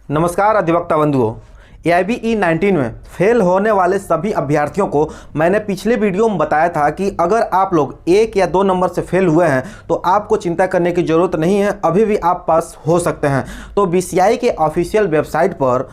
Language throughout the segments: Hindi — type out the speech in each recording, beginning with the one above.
नमस्कार अधिवक्ता बंधुओं। AIBE-19 में फेल होने वाले सभी अभ्यर्थियों को मैंने पिछले वीडियो में बताया था कि अगर आप लोग 1 या 2 नंबर से फेल हुए हैं तो आपको चिंता करने की ज़रूरत नहीं है, अभी भी आप पास हो सकते हैं। तो BCI के ऑफिशियल वेबसाइट पर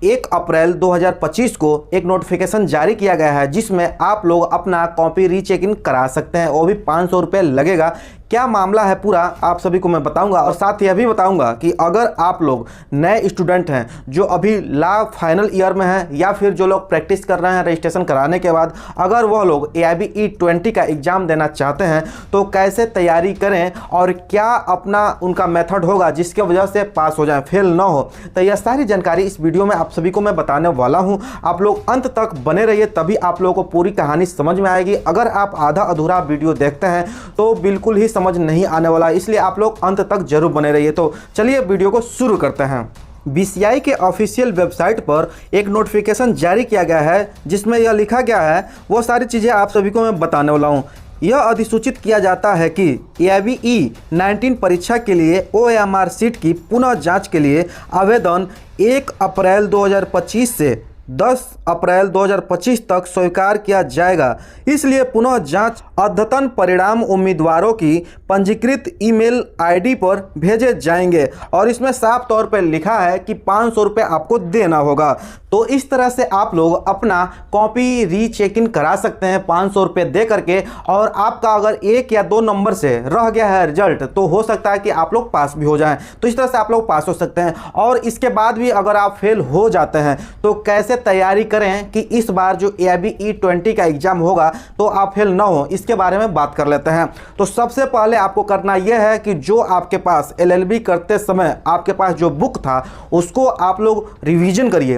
1 अप्रैल 2025 को एक नोटिफिकेशन जारी किया गया है जिसमें आप लोग अपना कॉपी रीचेक इन करा सकते हैं, वो भी 500 रुपये लगेगा। क्या मामला है पूरा आप सभी को मैं बताऊंगा और साथ ही यह भी बताऊंगा कि अगर आप लोग नए स्टूडेंट हैं जो अभी लॉ फाइनल ईयर में हैं या फिर जो लोग प्रैक्टिस कर रहे हैं रजिस्ट्रेशन कराने के बाद, अगर वह लोग AIBE-20 का एग्ज़ाम देना चाहते हैं तो कैसे तैयारी करें और क्या अपना उनका मेथड होगा जिसके वजह से पास हो जाए, फेल ना हो। तो यह सारी जानकारी इस वीडियो में आप सभी को मैं बताने वाला हूँ। आप लोग अंत तक बने रहिए, तभी आप लोगों को पूरी कहानी समझ में आएगी। अगर आप आधा अधूरा वीडियो देखते हैं तो बिल्कुल ही समझ नहीं आने वाला, इसलिए आप लोग अंत तक जरूर बने रहिए। तो चलिए वीडियो को शुरू करते हैं। BCI के ऑफिशियल वेबसाइट पर एक नोटिफिकेशन जारी किया गया है जिसमें यह लिखा गया है, वो सारी चीज़ें आप सभी को मैं बताने वाला हूँ। यह अधिसूचित किया जाता है कि AIBE-19 परीक्षा के लिए OMR सीट की पुनः जांच के लिए आवेदन 1 अप्रैल 2025 से 10 अप्रैल 2025 तक स्वीकार किया जाएगा। इसलिए पुनः जांच अद्यतन परिणाम उम्मीदवारों की पंजीकृत ईमेल आईडी पर भेजे जाएंगे और इसमें साफ तौर पर लिखा है कि 500 रुपये आपको देना होगा। तो इस तरह से आप लोग अपना कॉपी रीचेक इन करा सकते हैं 500 रुपये दे करके। और आपका अगर 1 या 2 नंबर से रह गया है रिजल्ट तो हो सकता है कि आप लोग पास भी हो जाएं। तो इस तरह से आप लोग पास हो सकते हैं। और इसके बाद भी अगर आप फेल हो जाते हैं तो कैसे तैयारी करें कि इस बार जो AIBE-20 का एग्ज़ाम होगा तो आप फेल ना हो, इसके बारे में बात कर लेते हैं। तो सबसे पहले आपको करना यह है कि जो आपके पास LLB करते समय आपके पास जो बुक था उसको आप लोग रिवीजन करिए,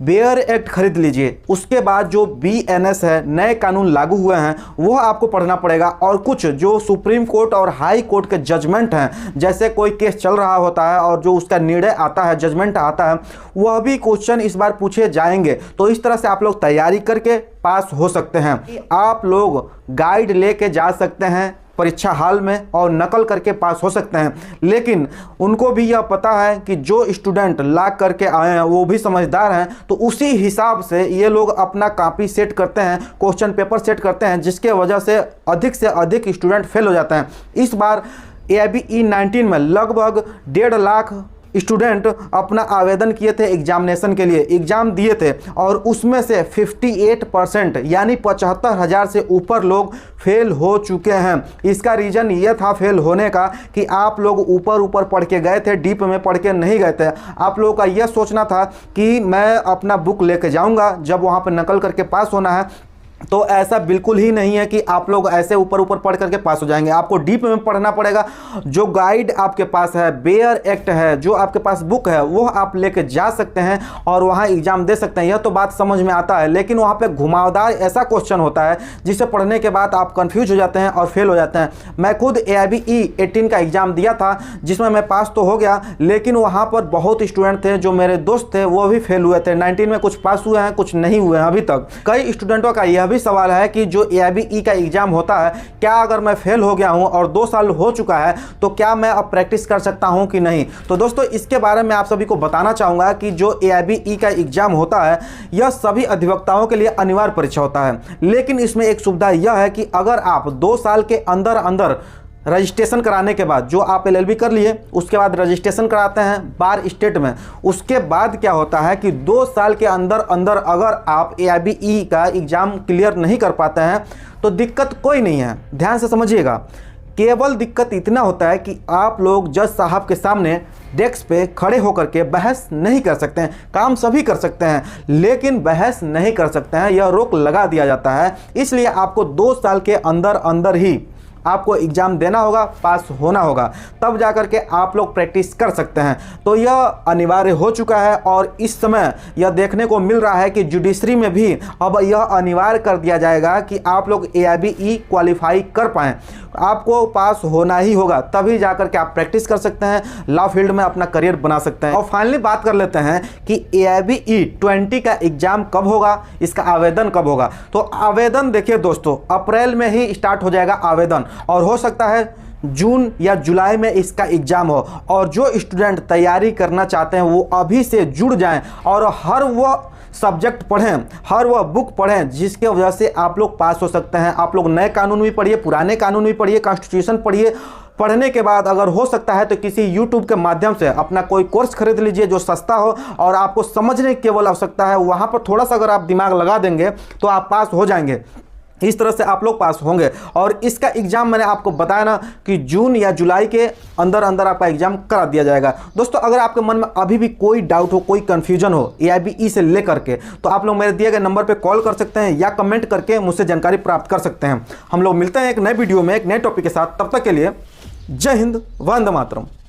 बेयर एक्ट खरीद लीजिए। उसके बाद जो BNS है, नए कानून लागू हुए हैं, वो आपको पढ़ना पड़ेगा। और कुछ जो सुप्रीम कोर्ट और हाई कोर्ट के जजमेंट हैं, जैसे कोई केस चल रहा होता है और जो उसका निर्णय आता है, जजमेंट आता है, वह भी क्वेश्चन इस बार पूछे जाएंगे। तो इस तरह से आप लोग तैयारी करके पास हो सकते हैं। आप लोग गाइड लेके जा सकते हैं परीक्षा हॉल में और नकल करके पास हो सकते हैं। लेकिन उनको भी यह पता है कि जो स्टूडेंट ला करके आए हैं वो भी समझदार हैं, तो उसी हिसाब से ये लोग अपना कॉपी सेट करते हैं, क्वेश्चन पेपर सेट करते हैं, जिसके वजह से अधिक स्टूडेंट फेल हो जाते हैं। इस बार AIBE-19 में लगभग 1.5 लाख स्टूडेंट अपना आवेदन किए थे एग्जामिनेशन के लिए, एग्ज़ाम दिए थे और उसमें से 58% यानी 75,000 से ऊपर लोग फेल हो चुके हैं। इसका रीज़न ये था फेल होने का कि आप लोग ऊपर पढ़ के गए थे, डीप में पढ़ के नहीं गए थे। आप लोगों का यह सोचना था कि मैं अपना बुक लेके जाऊंगा, जब वहाँ पर नकल करके पास होना है। तो ऐसा बिल्कुल ही नहीं है कि आप लोग ऐसे ऊपर पढ़ करके पास हो जाएंगे। आपको डीप में पढ़ना पड़ेगा। जो गाइड आपके पास है, बेयर एक्ट है, जो आपके पास बुक है, वो आप लेके जा सकते हैं और वहाँ एग्ज़ाम दे सकते हैं। यह तो बात समझ में आता है, लेकिन वहाँ पे घुमावदार ऐसा क्वेश्चन होता है जिसे पढ़ने के बाद आप कन्फ्यूज हो जाते हैं और फेल हो जाते हैं। मैं खुद AIBE-18 का एग्ज़ाम दिया था जिसमें मैं पास तो हो गया, लेकिन वहाँ पर बहुत स्टूडेंट थे जो मेरे दोस्त थे वो भी फेल हुए थे। 19 में कुछ पास हुए हैं, कुछ नहीं हुए हैं अभी तक। कई स्टूडेंटों का यह भी सवाल है कि जो AIBE का एग्जाम होता है, क्या अगर मैं फेल हो गया हूं और 2 साल हो चुका है तो क्या मैं अब प्रैक्टिस कर सकता हूं कि नहीं। तो दोस्तों इसके बारे में आप सभी को बताना चाहूंगा कि जो AIBE का एग्जाम होता है यह सभी अधिवक्ताओं के लिए अनिवार्य परीक्षा होता है। लेकिन इसमें एक सुविधा यह है कि अगर आप 2 साल के अंदर रजिस्ट्रेशन कराने के बाद, जो आप LLB कर लिए उसके बाद रजिस्ट्रेशन कराते हैं बार स्टेट में, उसके बाद क्या होता है कि 2 साल के अंदर अगर आप AIBE का एग्ज़ाम क्लियर नहीं कर पाते हैं तो दिक्कत कोई नहीं है। ध्यान से समझिएगा, केवल दिक्कत इतना होता है कि आप लोग जज साहब के सामने डेस्क पे खड़े होकर के बहस नहीं कर सकते हैं। काम सभी कर सकते हैं लेकिन बहस नहीं कर सकते हैं, यह रोक लगा दिया जाता है। इसलिए आपको 2 साल के अंदर ही आपको एग्ज़ाम देना होगा, पास होना होगा, तब जाकर के आप लोग प्रैक्टिस कर सकते हैं। तो यह अनिवार्य हो चुका है और इस समय यह देखने को मिल रहा है कि जुडिशरी में भी अब यह अनिवार्य कर दिया जाएगा कि आप लोग AIBE क्वालिफाई कर पाएँ। आपको पास होना ही होगा, तभी जाकर के आप प्रैक्टिस कर सकते हैं, लॉ फील्ड में अपना करियर बना सकते हैं। और फाइनली बात कर लेते हैं कि AIBE-20 का एग्ज़ाम कब होगा, इसका आवेदन कब होगा। तो आवेदन देखिए दोस्तों, अप्रैल में ही स्टार्ट हो जाएगा आवेदन और हो सकता है जून या जुलाई में इसका एग्ज़ाम हो। और जो स्टूडेंट तैयारी करना चाहते हैं वो अभी से जुड़ जाएं और हर वो सब्जेक्ट पढ़ें, हर वह बुक पढ़ें जिसके वजह से आप लोग पास हो सकते हैं। आप लोग नए कानून भी पढ़िए, पुराने कानून भी पढ़िए, कॉन्स्टिट्यूशन पढ़िए। पढ़ने के बाद अगर हो सकता है तो किसी यूट्यूब के माध्यम से अपना कोई कोर्स खरीद लीजिए जो सस्ता हो और आपको समझने की केवल आवश्यकता है। वहाँ पर थोड़ा सा अगर आप दिमाग लगा देंगे तो आप पास हो जाएंगे। इस तरह से आप लोग पास होंगे। और इसका एग्ज़ाम मैंने आपको बताया ना कि जून या जुलाई के अंदर अंदर आपका एग्ज़ाम करा दिया जाएगा। दोस्तों, अगर आपके मन में अभी भी कोई डाउट हो, कोई कन्फ्यूजन हो AIBE से लेकर के, तो आप लोग मेरे दिए गए नंबर पे कॉल कर सकते हैं या कमेंट करके मुझसे जानकारी प्राप्त कर सकते हैं। हम लोग मिलते हैं एक नए वीडियो में एक नए टॉपिक के साथ। तब तक के लिए जय हिंद, वंदे मातरम।